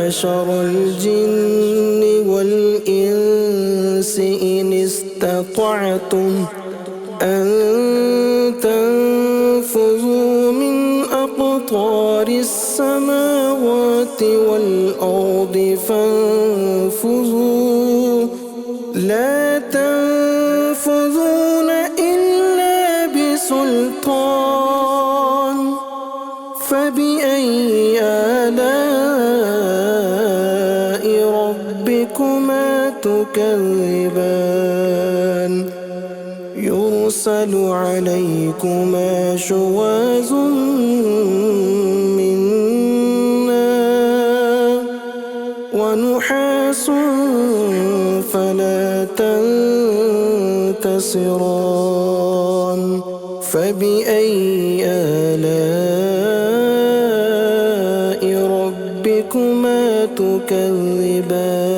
معشر الجن والإنس إن استطعتم أن تنفذوا من أقطار السماوات والأرض فانفذوا لا تنفذون إلا بسلطان فبأي آلاء ربكما تكذبان يرسل عليكما شواظ من نار ونحاس فلا تنتصران فبأي آلاء ربكما تكذبان